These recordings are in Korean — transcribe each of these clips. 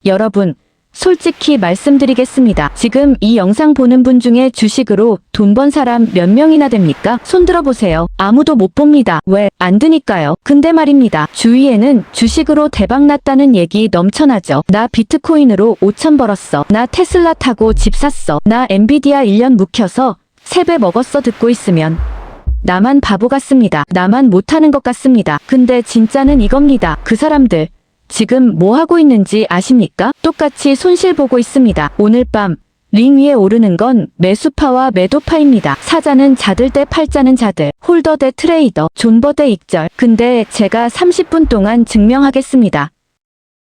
여러분, 솔직히 말씀드리겠습니다. 지금 이 영상 보는 분 중에 주식으로 돈 번 사람 몇 명이나 됩니까? 손들어 보세요. 아무도 못 봅니다. 왜? 안 드니까요. 근데 말입니다. 주위에는 주식으로 대박 났다는 얘기 넘쳐나죠. 나 비트코인으로 5천 벌었어. 나 테슬라 타고 집 샀어. 나 엔비디아 1년 묵혀서 3배 먹었어. 듣고 있으면 나만 바보 같습니다. 나만 못하는 것 같습니다. 근데 진짜는 이겁니다. 그 사람들 지금 뭐 하고 있는지 아십니까? 똑같이 손실 보고 있습니다. 오늘 밤 링 위에 오르는 건 매수파와 매도파입니다. 사자는 자들 대 팔자는 자들, 홀더 대 트레이더, 존버 대 익절. 근데 제가 30분 동안 증명하겠습니다.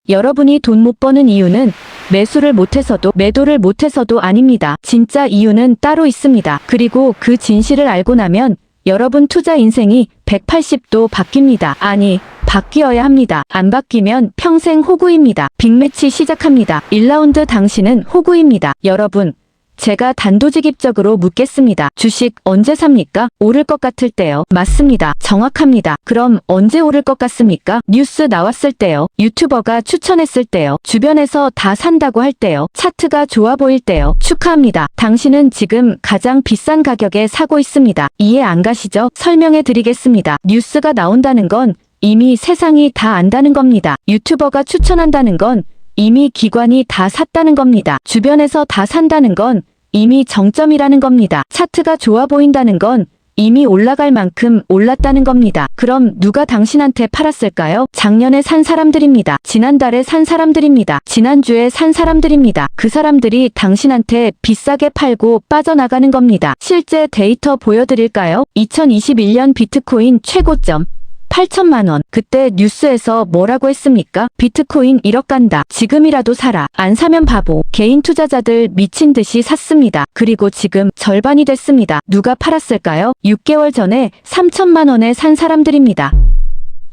여러분이 돈 못 버는 이유는 매수를 못해서도 매도를 못해서도 아닙니다. 진짜 이유는 따로 있습니다. 그리고 그 진실을 알고 나면 여러분 투자 인생이 180도 바뀝니다. 아니, 바뀌어야 합니다. 안 바뀌면 평생 호구입니다. 빅매치 시작합니다. 1라운드 당신은 호구입니다. 여러분, 제가 단도직입적으로 묻겠습니다. 주식 언제 삽니까? 오를 것 같을 때요. 맞습니다. 정확합니다. 그럼 언제 오를 것 같습니까? 뉴스 나왔을 때요. 유튜버가 추천했을 때요. 주변에서 다 산다고 할 때요. 차트가 좋아 보일 때요. 축하합니다. 당신은 지금 가장 비싼 가격에 사고 있습니다. 이해 안 가시죠? 설명해 드리겠습니다. 뉴스가 나온다는 건 이미 세상이 다 안다는 겁니다. 유튜버가 추천한다는 건 이미 기관이 다 샀다는 겁니다. 주변에서 다 산다는 건 이미 정점이라는 겁니다. 차트가 좋아 보인다는 건 이미 올라갈 만큼 올랐다는 겁니다. 그럼 누가 당신한테 팔았을까요? 작년에 산 사람들입니다. 지난달에 산 사람들입니다. 지난주에 산 사람들입니다. 그 사람들이 당신한테 비싸게 팔고 빠져나가는 겁니다. 실제 데이터 보여드릴까요? 2021년 비트코인 최고점 8천만 원. 그때 뉴스에서 뭐라고 했습니까? 비트코인 1억 간다. 지금이라도 사라. 안 사면 바보. 개인 투자자들 미친 듯이 샀습니다. 그리고 지금 절반이 됐습니다. 누가 팔았을까요? 6개월 전에 3천만 원에 산 사람들입니다.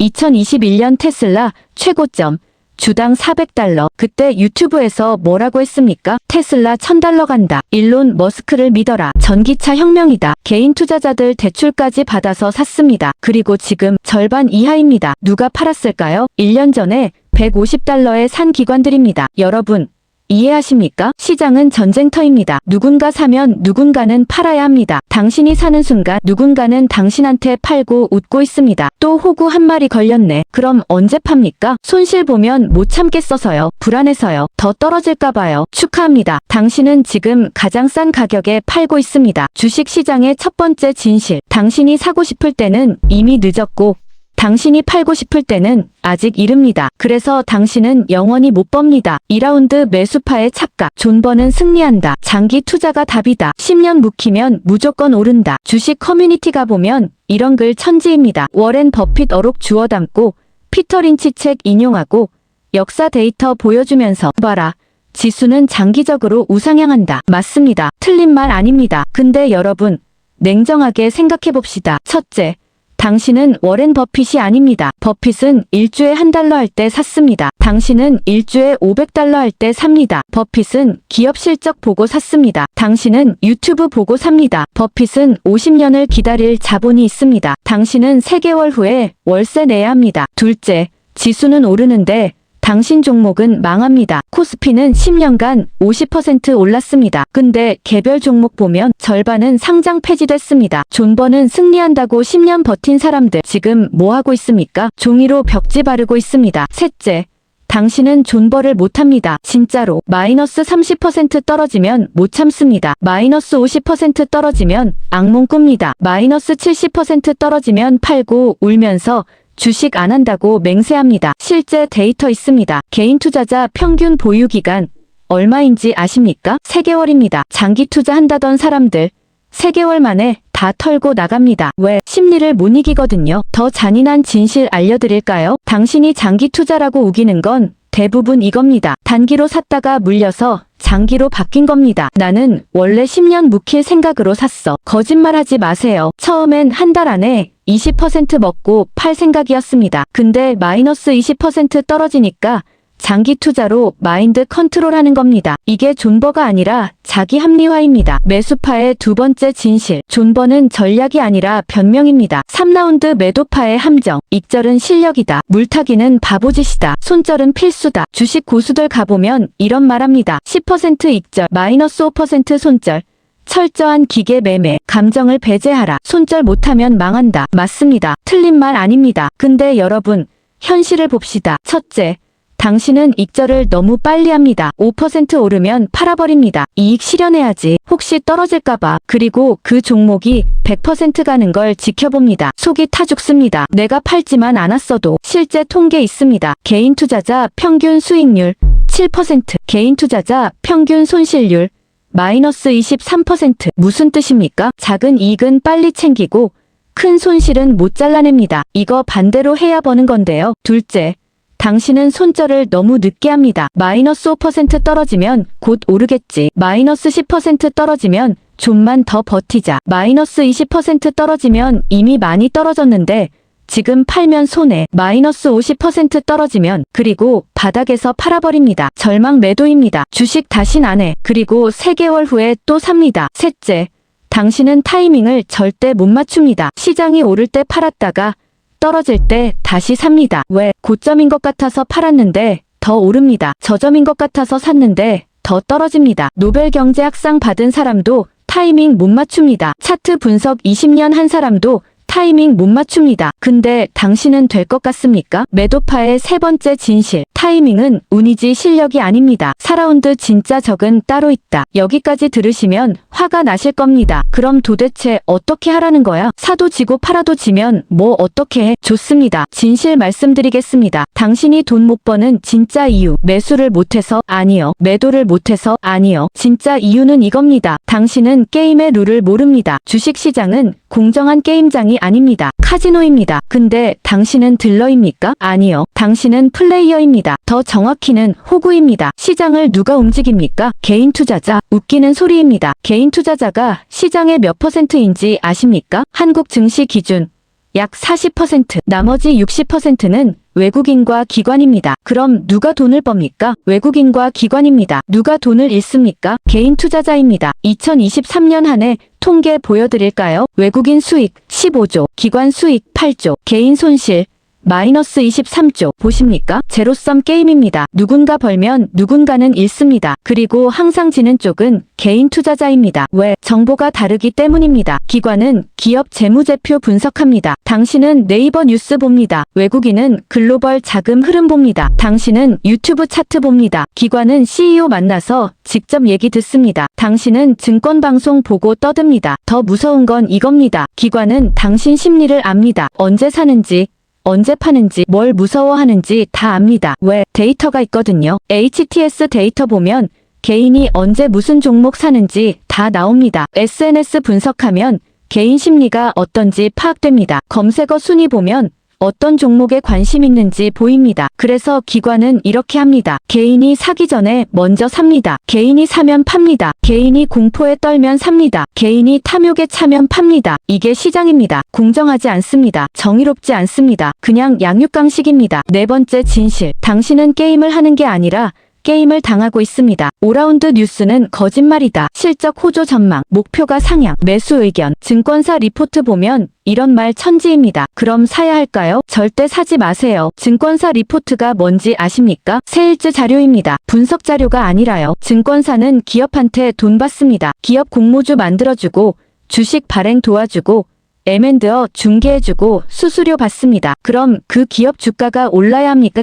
2021년 테슬라 최고점 주당 400달러. 그때 유튜브에서 뭐라고 했습니까? 테슬라 1000달러 간다. 일론 머스크를 믿어라. 전기차 혁명이다. 개인 투자자들 대출까지 받아서 샀습니다. 그리고 지금 절반 이하입니다. 누가 팔았을까요? 1년 전에 150달러에 산 기관들입니다. 여러분, 이해하십니까? 시장은 전쟁터입니다. 누군가 사면 누군가는 팔아야 합니다. 당신이 사는 순간 누군가는 당신한테 팔고 웃고 있습니다. 또 호구 한 마리 걸렸네. 그럼 언제 팝니까? 손실 보면 못 참겠어서요. 불안해서요. 더 떨어질까봐요. 축하합니다. 당신은 지금 가장 싼 가격에 팔고 있습니다. 주식시장의 첫 번째 진실. 당신이 사고 싶을 때는 이미 늦었고 당신이 팔고 싶을 때는 아직 이릅니다. 그래서 당신은 영원히 못 법니다. 2라운드 매수파의 착각. 존버는 승리한다. 장기 투자가 답이다. 10년 묵히면 무조건 오른다. 주식 커뮤니티 가보면 이런 글 천지입니다. 워렌 버핏 어록 주워 담고 피터 린치 책 인용하고 역사 데이터 보여주면서 봐라. 지수는 장기적으로 우상향한다. 맞습니다. 틀린 말 아닙니다. 근데 여러분, 냉정하게 생각해봅시다. 첫째, 당신은 워렌 버핏이 아닙니다. 버핏은 1주에 $1 할 때 샀습니다. 당신은 1주에 $500 할 때 삽니다. 버핏은 기업 실적 보고 샀습니다. 당신은 유튜브 보고 삽니다. 버핏은 50년을 기다릴 자본이 있습니다. 당신은 3개월 후에 월세 내야 합니다. 둘째, 지수는 오르는데 당신 종목은 망합니다. 코스피는 10년간 50% 올랐습니다. 근데 개별 종목 보면 절반은 상장 폐지됐습니다. 존버는 승리한다고 10년 버틴 사람들 지금 뭐 하고 있습니까? 종이로 벽지 바르고 있습니다. 셋째, 당신은 존버를 못합니다. 진짜로. 마이너스 30% 떨어지면 못 참습니다. 마이너스 50% 떨어지면 악몽 꿉니다. 마이너스 70% 떨어지면 팔고 울면서 주식 안 한다고 맹세합니다. 실제 데이터 있습니다. 개인 투자자 평균 보유 기간 얼마인지 아십니까? 3개월입니다. 장기 투자한다던 사람들 3개월 만에 다 털고 나갑니다. 왜? 심리를 못 이기거든요. 더 잔인한 진실 알려드릴까요? 당신이 장기 투자라고 우기는 건 대부분 이겁니다. 단기로 샀다가 물려서 장기로 바뀐 겁니다. 나는 원래 10년 묵힐 생각으로 샀어. 거짓말하지 마세요. 처음엔 한 달 안에 20% 먹고 팔 생각이었습니다. 근데 마이너스 20% 떨어지니까 장기 투자로 마인드 컨트롤하는 겁니다. 이게 존버가 아니라 자기 합리화입니다. 매수파의 두 번째 진실. 존버는 전략이 아니라 변명입니다. 3라운드 매도파의 함정. 익절은 실력이다. 물타기는 바보짓이다. 손절은 필수다. 주식 고수들 가보면 이런 말합니다. 10% 익절, 마이너스 5% 손절. 철저한 기계 매매, 감정을 배제하라. 손절 못하면 망한다. 맞습니다. 틀린 말 아닙니다. 근데 여러분, 현실을 봅시다. 첫째, 당신은 익절을 너무 빨리 합니다. 5% 오르면 팔아버립니다. 이익 실현해야지. 혹시 떨어질까봐. 그리고 그 종목이 100% 가는 걸 지켜봅니다. 속이 타 죽습니다. 내가 팔지만 않았어도. 실제 통계 있습니다. 개인 투자자 평균 수익률 7%, 개인 투자자 평균 손실률 마이너스 23%. 무슨 뜻입니까? 작은 이익은 빨리 챙기고 큰 손실은 못 잘라냅니다. 이거 반대로 해야 버는 건데요. 둘째, 당신은 손절을 너무 늦게 합니다. 마이너스 5% 떨어지면 곧 오르겠지. 마이너스 10% 떨어지면 좀만 더 버티자. 마이너스 20% 떨어지면 이미 많이 떨어졌는데 지금 팔면 손해. 마이너스 50% 떨어지면 그리고 바닥에서 팔아버립니다. 절망 매도입니다. 주식 다신 안 해. 그리고 3개월 후에 또 삽니다. 셋째, 당신은 타이밍을 절대 못 맞춥니다. 시장이 오를 때 팔았다가 떨어질 때 다시 삽니다. 왜? 고점인 것 같아서 팔았는데 더 오릅니다. 저점인 것 같아서 샀는데 더 떨어집니다. 노벨 경제학상 받은 사람도 타이밍 못 맞춥니다. 차트 분석 20년 한 사람도 타이밍 못 맞춥니다. 근데 당신은 될 것 같습니까? 매도파의 세 번째 진실. 타이밍은 운이지 실력이 아닙니다. 4라운드 진짜 적은 따로 있다. 여기까지 들으시면 화가 나실 겁니다. 그럼 도대체 어떻게 하라는 거야? 사도 지고 팔아도 지면 뭐 어떻게 해? 좋습니다. 진실 말씀드리겠습니다. 당신이 돈 못 버는 진짜 이유. 매수를 못해서? 아니요. 매도를 못해서? 아니요. 진짜 이유는 이겁니다. 당신은 게임의 룰을 모릅니다. 주식시장은 공정한 게임장이 아닙니다. 카지노입니다. 근데 당신은 딜러입니까? 아니요. 당신은 플레이어입니다. 더 정확히는 호구입니다. 시장을 누가 움직입니까? 개인 투자자. 웃기는 소리입니다. 개인 투자자가 시장의 몇 %인지 아십니까? 한국 증시 기준 약 40%, 나머지 60%는 외국인과 기관입니다. 그럼 누가 돈을 법니까? 외국인과 기관입니다. 누가 돈을 잃습니까? 개인 투자자입니다. 2023년 한 해 통계 보여드릴까요? 외국인 수익 15조, 기관 수익 8조, 개인 손실 마이너스 23조. 보십니까? 제로섬 게임입니다. 누군가 벌면 누군가는 잃습니다. 그리고 항상 지는 쪽은 개인 투자자입니다. 왜? 정보가 다르기 때문입니다. 기관은 기업 재무제표 분석합니다. 당신은 네이버 뉴스 봅니다. 외국인은 글로벌 자금 흐름 봅니다. 당신은 유튜브 차트 봅니다. 기관은 CEO 만나서 직접 얘기 듣습니다. 당신은 증권방송 보고 떠듭니다. 더 무서운 건 이겁니다. 기관은 당신 심리를 압니다. 언제 사는지 언제 파는지 뭘 무서워하는지 다 압니다. 왜? 데이터가 있거든요. HTS 데이터 보면 개인이 언제 무슨 종목 사는지 다 나옵니다. SNS 분석하면 개인 심리가 어떤지 파악됩니다. 검색어 순위 보면 어떤 종목에 관심 있는지 보입니다. 그래서 기관은 이렇게 합니다. 개인이 사기 전에 먼저 삽니다. 개인이 사면 팝니다. 개인이 공포에 떨면 삽니다. 개인이 탐욕에 차면 팝니다. 이게 시장입니다. 공정하지 않습니다. 정의롭지 않습니다. 그냥 양육강식입니다. 네 번째 진실. 당신은 게임을 하는 게 아니라 게임을 당하고 있습니다. 5라운드 뉴스는 거짓말이다. 실적 호조 전망, 목표가 상향, 매수 의견, 증권사 리포트 보면 이런 말 천지입니다. 그럼 사야 할까요? 절대 사지 마세요. 증권사 리포트가 뭔지 아십니까? 세일즈 자료입니다. 분석 자료가 아니라요. 증권사는 기업한테 돈 받습니다. 기업 공모주 만들어주고 주식 발행 도와주고 M&A 중개해주고 수수료 받습니다. 그럼 그 기업 주가가 올라야 합니까?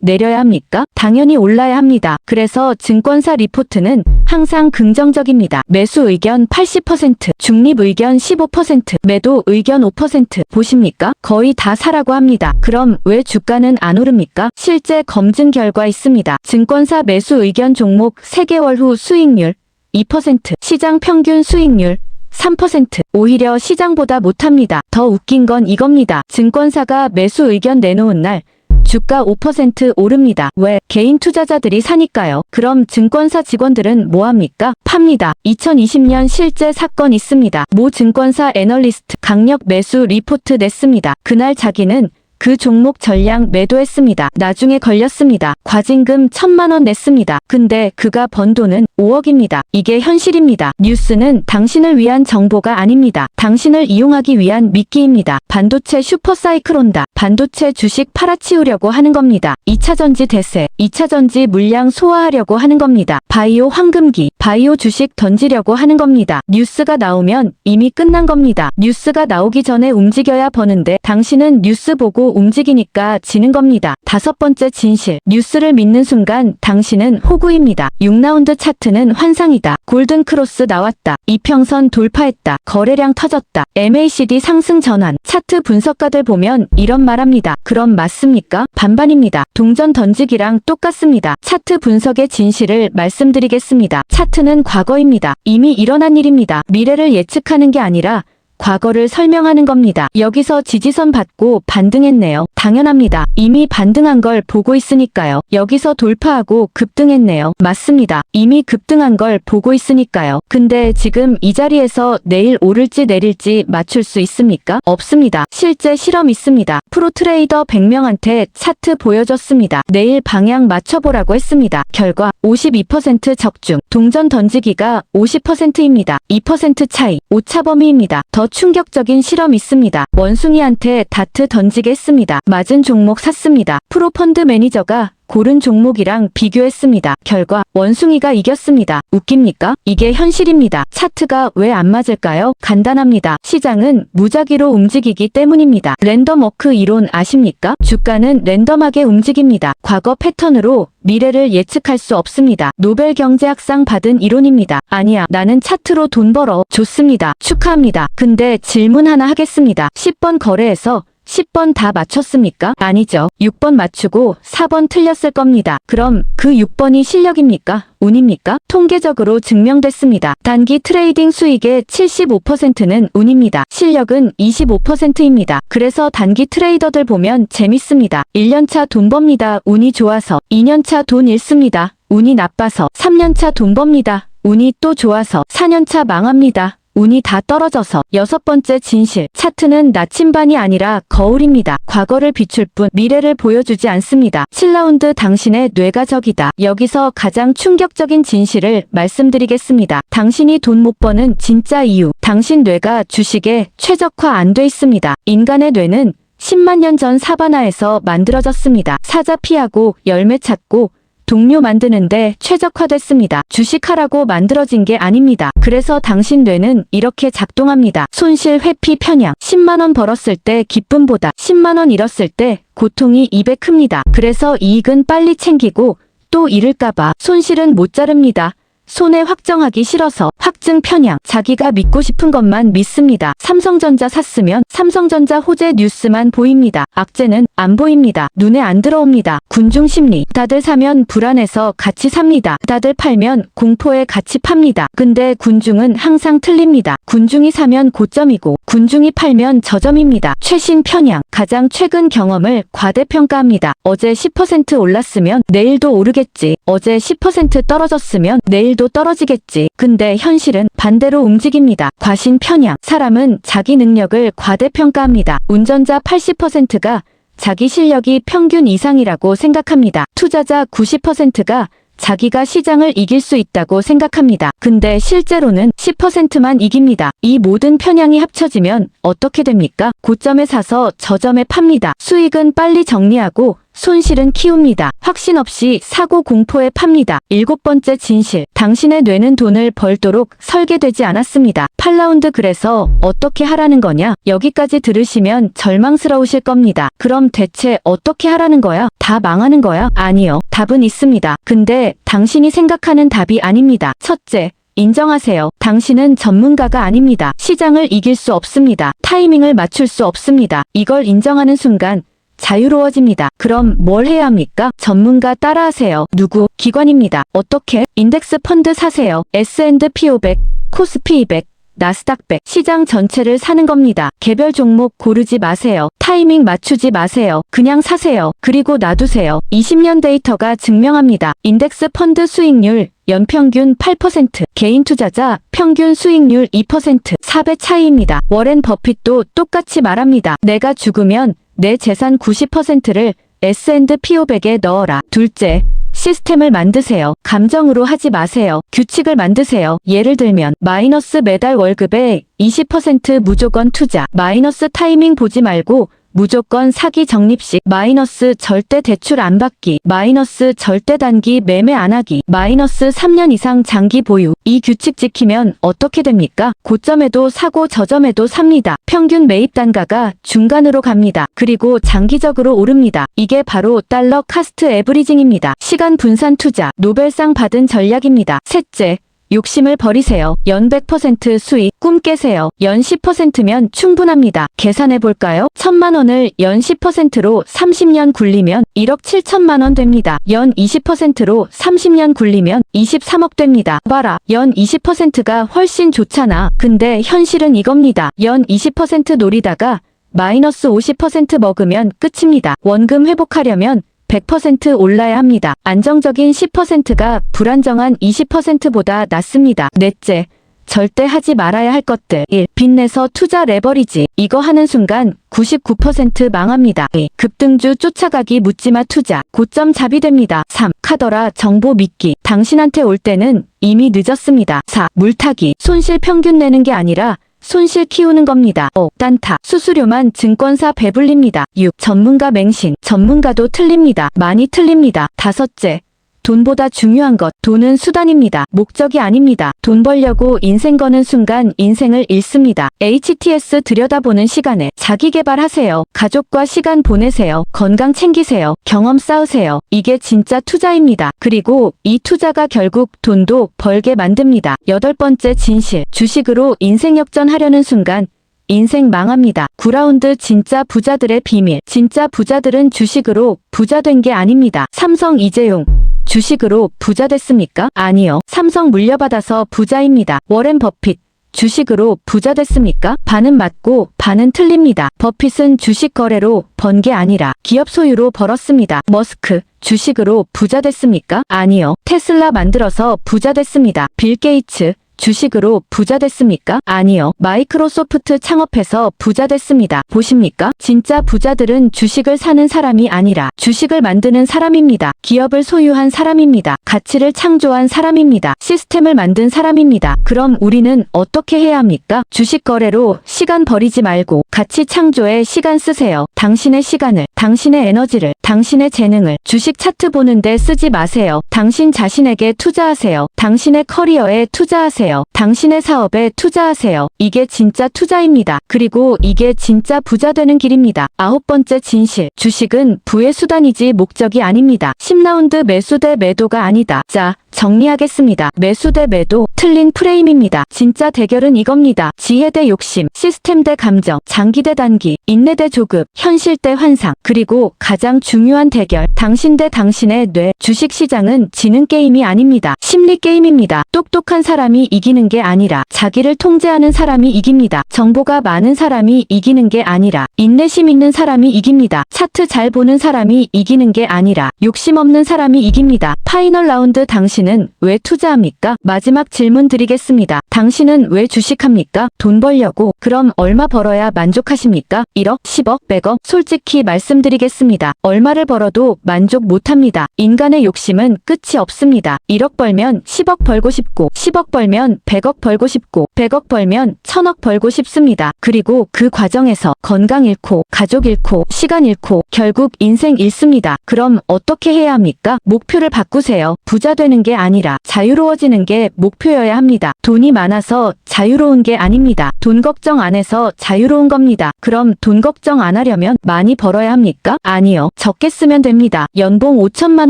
내려야 합니까? 당연히 올라야 합니다. 그래서 증권사 리포트는 항상 긍정적입니다. 매수 의견 80%, 중립 의견 15%, 매도 의견 5%. 보십니까? 거의 다 사라고 합니다. 그럼 왜 주가는 안 오릅니까? 실제 검증 결과 있습니다. 증권사 매수 의견 종목 3개월 후 수익률 2%, 시장 평균 수익률 3%. 오히려 시장보다 못합니다. 더 웃긴 건 이겁니다. 증권사가 매수 의견 내놓은 날 주가 5% 오릅니다. 왜? 개인 투자자들이 사니까요. 그럼 증권사 직원들은 뭐합니까? 팝니다. 2020년 실제 사건 있습니다. 모 증권사 애널리스트 강력 매수 리포트 냈습니다. 그날 자기는 그 종목 전량 매도했습니다. 나중에 걸렸습니다. 과징금 1,000만 원 냈습니다. 근데 그가 번 돈은 5억입니다. 이게 현실입니다. 뉴스는 당신을 위한 정보가 아닙니다. 당신을 이용하기 위한 미끼입니다. 반도체 슈퍼사이클 온다. 반도체 주식 팔아치우려고 하는 겁니다. 2차전지 대세, 2차전지 물량 소화하려고 하는 겁니다. 바이오 황금기, 바이오 주식 던지려고 하는 겁니다. 뉴스가 나오면 이미 끝난 겁니다. 뉴스가 나오기 전에 움직여야 버는데 당신은 뉴스 보고 움직이니까 지는 겁니다. 5번째 진실, 뉴스를 믿는 순간 당신은 호구입니다. 6라운드 차트는 환상이다. 골든 크로스 나왔다. 이평선 돌파했다. 거래량 터졌다. MACD 상승 전환. 차트 분석가들 보면 이런 말합니다. 그럼 맞습니까? 반반입니다. 동전 던지기랑 똑같습니다. 차트 분석의 진실을 말씀드리겠습니다. 차트는 과거입니다. 이미 일어난 일입니다. 미래를 예측하는 게 아니라 과거를 설명하는 겁니다. 여기서 지지선 받고 반등했네요. 당연합니다. 이미 반등한 걸 보고 있으니까요. 여기서 돌파하고 급등했네요. 맞습니다. 이미 급등한 걸 보고 있으니까요. 근데 지금 이 자리에서 내일 오를지 내릴지 맞출 수 있습니까? 없습니다. 실제 실험 있습니다. 프로 트레이더 100명한테 차트 보여줬습니다. 내일 방향 맞춰보라고 했습니다. 결과 52% 적중. 동전 던지기가 50%입니다. 2% 차이. 오차 범위입니다. 더 충격적인 실험 있습니다. 원숭이한테 다트 던지게 했습니다. 맞은 종목 샀습니다. 프로 펀드 매니저가 고른 종목이랑 비교했습니다. 결과 원숭이가 이겼습니다. 웃깁니까? 이게 현실입니다. 차트가 왜 안 맞을까요? 간단합니다. 시장은 무작위로 움직이기 때문입니다. 랜덤 워크 이론 아십니까? 주가는 랜덤하게 움직입니다. 과거 패턴으로 미래를 예측할 수 없습니다. 노벨 경제학상 받은 이론입니다. 아니야, 나는 차트로 돈 벌어. 좋습니다. 축하합니다. 근데 질문 하나 하겠습니다. 10번 거래에서 10번 다 맞췄습니까? 아니죠. 6번 맞추고 4번 틀렸을 겁니다. 그럼 그 6번이 실력입니까? 운입니까? 통계적으로 증명됐습니다. 단기 트레이딩 수익의 75%는 운입니다. 실력은 25%입니다. 그래서 단기 트레이더들 보면 재밌습니다. 1년차 돈 법니다. 운이 좋아서. 2년차 돈 잃습니다. 운이 나빠서. 3년차 돈 법니다. 운이 또 좋아서. 4년차 망합니다. 운이 다 떨어져서. 6번째 진실. 차트는 나침반이 아니라 거울입니다. 과거를 비출 뿐 미래를 보여주지 않습니다. 7라운드 당신의 뇌가 적이다. 여기서 가장 충격적인 진실을 말씀드리겠습니다. 당신이 돈 못 버는 진짜 이유. 당신 뇌가 주식에 최적화 안 돼 있습니다. 인간의 뇌는 10만 년 전 사바나에서 만들어졌습니다. 사자 피하고 열매 찾고 동료 만드는데 최적화됐습니다. 주식하라고 만들어진 게 아닙니다. 그래서 당신 뇌는 이렇게 작동합니다. 손실, 회피, 편향. 10만 원 벌었을 때 기쁨보다 10만 원 잃었을 때 고통이 2배 큽니다. 그래서 이익은 빨리 챙기고 또 잃을까봐 손실은 못 자릅니다. 손해 확정하기 싫어서. 확증 편향. 자기가 믿고 싶은 것만 믿습니다. 삼성전자 샀으면 삼성전자 호재 뉴스만 보입니다. 악재는 안 보입니다. 눈에 안 들어옵니다. 군중 심리. 다들 사면 불안해서 같이 삽니다. 다들 팔면 공포에 같이 팝니다. 근데 군중은 항상 틀립니다. 군중이 사면 고점이고 군중이 팔면 저점입니다. 최신 편향. 가장 최근 경험을 과대평가합니다. 어제 10% 올랐으면 내일도 오르겠지. 어제 10% 떨어졌으면 내일도 떨어지겠지. 근데 현실은 반대로 움직입니다. 과신 편향. 사람은 자기 능력을 과대평가합니다. 운전자 80%가 자기 실력이 평균 이상이라고 생각합니다. 투자자 90%가 자기가 시장을 이길 수 있다고 생각합니다. 근데 실제로는 10%만 이깁니다. 이 모든 편향이 합쳐지면 어떻게 됩니까? 고점에 사서 저점에 팝니다. 수익은 빨리 정리하고 손실은 키웁니다. 확신 없이 사고 공포에 팝니다. 7번째 진실. 당신의 뇌는 돈을 벌도록 설계되지 않았습니다. 8라운드 그래서 어떻게 하라는 거냐? 여기까지 들으시면 절망스러우실 겁니다. 그럼 대체 어떻게 하라는 거야? 다 망하는 거야? 아니요. 답은 있습니다. 근데 당신이 생각하는 답이 아닙니다. 첫째, 인정하세요. 당신은 전문가가 아닙니다. 시장을 이길 수 없습니다. 타이밍을 맞출 수 없습니다. 이걸 인정하는 순간 자유로워집니다. 그럼 뭘 해야 합니까? 전문가 따라하세요. 누구? 기관입니다. 어떻게? 인덱스 펀드 사세요. S&P 500, 코스피 200, 나스닥 100. 시장 전체를 사는 겁니다. 개별 종목 고르지 마세요. 타이밍 맞추지 마세요. 그냥 사세요. 그리고 놔두세요. 20년 데이터가 증명합니다. 인덱스 펀드 수익률 연평균 8%, 개인 투자자 평균 수익률 2%, 4배 차이입니다. 워렌 버핏도 똑같이 말합니다. 내가 죽으면 내 재산 90%를 S&P 500에 넣어라. 둘째, 시스템을 만드세요. 감정으로 하지 마세요. 규칙을 만드세요. 예를 들면 마이너스 매달 월급의 20% 무조건 투자. 마이너스 타이밍 보지 말고 무조건 사기 적립식. 마이너스 절대 대출 안 받기. 마이너스 절대 단기 매매 안 하기. 마이너스 3년 이상 장기 보유. 이 규칙 지키면 어떻게 됩니까? 고점에도 사고 저점에도 삽니다. 평균 매입 단가가 중간으로 갑니다. 그리고 장기적으로 오릅니다. 이게 바로 달러 카스트 에브리징입니다. 시간 분산 투자. 노벨상 받은 전략입니다. 셋째, 욕심을 버리세요. 연 100% 수익 꿈 깨세요. 연 10%면 충분합니다. 계산해볼까요? 1,000만 원을 연 10%로 30년 굴리면 1억 7천만 원 됩니다. 연 20%로 30년 굴리면 23억 됩니다. 봐라, 연 20%가 훨씬 좋잖아. 근데 현실은 이겁니다. 연 20% 노리다가 마이너스 50% 먹으면 끝입니다. 원금 회복하려면 100% 올라야 합니다. 안정적인 10%가 불안정한 20%보다 낫습니다. 넷째, 절대 하지 말아야 할 것들. 1. 빚내서 투자 레버리지. 이거 하는 순간 99% 망합니다. 2. 급등주 쫓아가기 묻지마 투자. 고점 잡이 됩니다. 3. 카더라 정보 믿기. 당신한테 올 때는 이미 늦었습니다. 4. 물타기. 손실 평균 내는 게 아니라 손실 키우는 겁니다. 5. 딴타. 수수료만 증권사 배불립니다. 6. 전문가 맹신. 전문가도 틀립니다. 많이 틀립니다. 다섯째. 돈보다 중요한 것. 돈은 수단입니다. 목적이 아닙니다. 돈 벌려고 인생 거는 순간 인생을 잃습니다. HTS 들여다보는 시간에 자기 개발하세요. 가족과 시간 보내세요. 건강 챙기세요. 경험 쌓으세요. 이게 진짜 투자입니다. 그리고 이 투자가 결국 돈도 벌게 만듭니다. 여덟 번째 진실. 주식으로 인생 역전하려는 순간 인생 망합니다. 9라운드 진짜 부자들의 비밀. 진짜 부자들은 주식으로 부자 된 게 아닙니다. 삼성 이재용. 주식으로 부자 됐습니까? 아니요. 삼성 물려받아서 부자입니다. 워렌 버핏. 주식으로 부자 됐습니까? 반은 맞고 반은 틀립니다. 버핏은 주식 거래로 번 게 아니라 기업 소유로 벌었습니다. 머스크. 주식으로 부자 됐습니까? 아니요. 테슬라 만들어서 부자 됐습니다. 빌 게이츠. 주식으로 부자 됐습니까? 아니요. 마이크로소프트 창업해서 부자 됐습니다. 보십니까? 진짜 부자들은 주식을 사는 사람이 아니라 주식을 만드는 사람입니다. 기업을 소유한 사람입니다. 가치를 창조한 사람입니다. 시스템을 만든 사람입니다. 그럼 우리는 어떻게 해야 합니까? 주식 거래로 시간 버리지 말고 가치 창조에 시간 쓰세요. 당신의 시간을, 당신의 에너지를, 당신의 재능을 주식 차트 보는데 쓰지 마세요. 당신 자신에게 투자하세요. 당신의 커리어에 투자하세요. 당신의 사업에 투자하세요. 이게 진짜 투자입니다. 그리고 이게 진짜 부자 되는 길입니다. 아홉 번째 진실. 주식은 부의 수단이지 목적이 아닙니다. 10라운드 매수 대 매도가 아니다. 자, 정리하겠습니다. 매수 대 매도, 틀린 프레임입니다. 진짜 대결은 이겁니다. 지혜 대 욕심, 시스템 대 감정, 장기 대 단기, 인내 대 조급, 현실 대 환상, 그리고 가장 중요한 대결, 당신 대 당신의 뇌. 주식시장은 지는 게임이 아닙니다. 심리 게임입니다. 똑똑한 사람이 이기는 게 아니라 자기를 통제하는 사람이 이깁니다. 정보가 많은 사람이 이기는 게 아니라 인내심 있는 사람이 이깁니다. 차트 잘 보는 사람이 이기는 게 아니라 욕심 없는 사람이 이깁니다. 파이널 라운드. 당신은 왜 투자합니까? 마지막 질문 드리겠습니다. 당신은 왜 주식합니까? 돈 벌려고. 그럼 얼마 벌어야 만족하십니까? 1억, 10억, 100억? 솔직히 말씀드리겠습니다. 얼마를 벌어도 만족 못합니다. 인간의 욕심은 끝이 없습니다. 1억 벌면 10억 벌고 싶고, 10억 벌면 100억 벌고 싶고, 100억 벌면 1000억 벌고 싶습니다. 그리고 그 과정에서 건강 잃고, 가족 잃고, 시간 잃고, 결국 인생 잃습니다. 그럼 어떻게 해야 합니까? 목표를 바꾸세요. 부자 되는 게 아니라 자유로워지는 게 목표여야 합니다. 돈이 많아서 자유로운 게 아닙니다. 돈 걱정 안 해서 자유로운 겁니다. 그럼 돈 걱정 안 하려면 많이 벌어야 합니까? 아니요. 적게 쓰면 됩니다. 연봉 5천만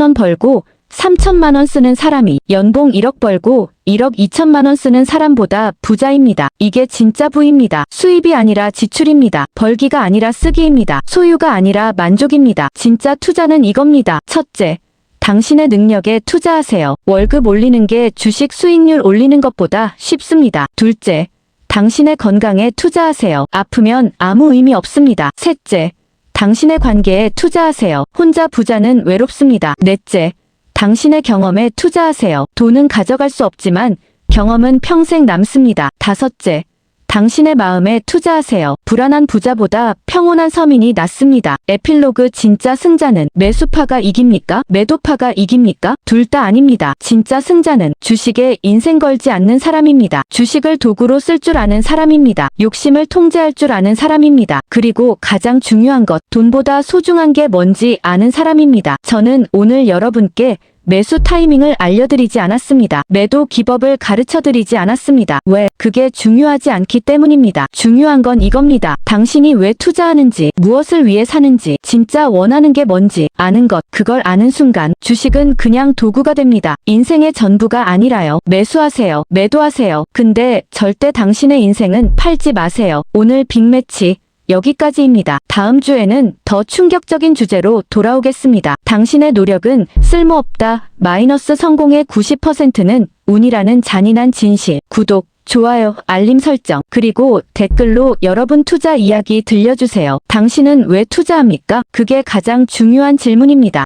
원 벌고 3천만 원 쓰는 사람이 연봉 1억 벌고 1억 2천만 원 쓰는 사람보다 부자입니다. 이게 진짜 부입니다. 수입이 아니라 지출입니다. 벌기가 아니라 쓰기입니다. 소유가 아니라 만족입니다. 진짜 투자는 이겁니다. 첫째, 당신의 능력에 투자하세요. 월급 올리는 게 주식 수익률 올리는 것보다 쉽습니다. 둘째, 당신의 건강에 투자하세요. 아프면 아무 의미 없습니다. 셋째, 당신의 관계에 투자하세요. 혼자 부자는 외롭습니다. 넷째, 당신의 경험에 투자하세요. 돈은 가져갈 수 없지만 경험은 평생 남습니다. 다섯째, 당신의 마음에 투자하세요. 불안한 부자보다 평온한 서민이 낫습니다. 에필로그 진짜 승자는 매수파가 이깁니까? 매도파가 이깁니까? 둘 다 아닙니다. 진짜 승자는 주식에 인생 걸지 않는 사람입니다. 주식을 도구로 쓸 줄 아는 사람입니다. 욕심을 통제할 줄 아는 사람입니다. 그리고 가장 중요한 것, 돈보다 소중한 게 뭔지 아는 사람입니다. 저는 오늘 여러분께 매수 타이밍을 알려드리지 않았습니다. 매도 기법을 가르쳐드리지 않았습니다. 왜? 그게 중요하지 않기 때문입니다. 중요한 건 이겁니다. 당신이 왜 투자하는지, 무엇을 위해 사는지, 진짜 원하는 게 뭔지 아는 것, 그걸 아는 순간 주식은 그냥 도구가 됩니다. 인생의 전부가 아니라요. 매수하세요. 매도하세요. 근데 절대 당신의 인생은 팔지 마세요. 오늘 빅매치 여기까지입니다. 다음 주에는 더 충격적인 주제로 돌아오겠습니다. 당신의 노력은 쓸모없다. 마이너스 성공의 90%는 운이라는 잔인한 진실. 구독, 좋아요, 알림 설정, 그리고 댓글로 여러분 투자 이야기 들려주세요. 당신은 왜 투자합니까? 그게 가장 중요한 질문입니다.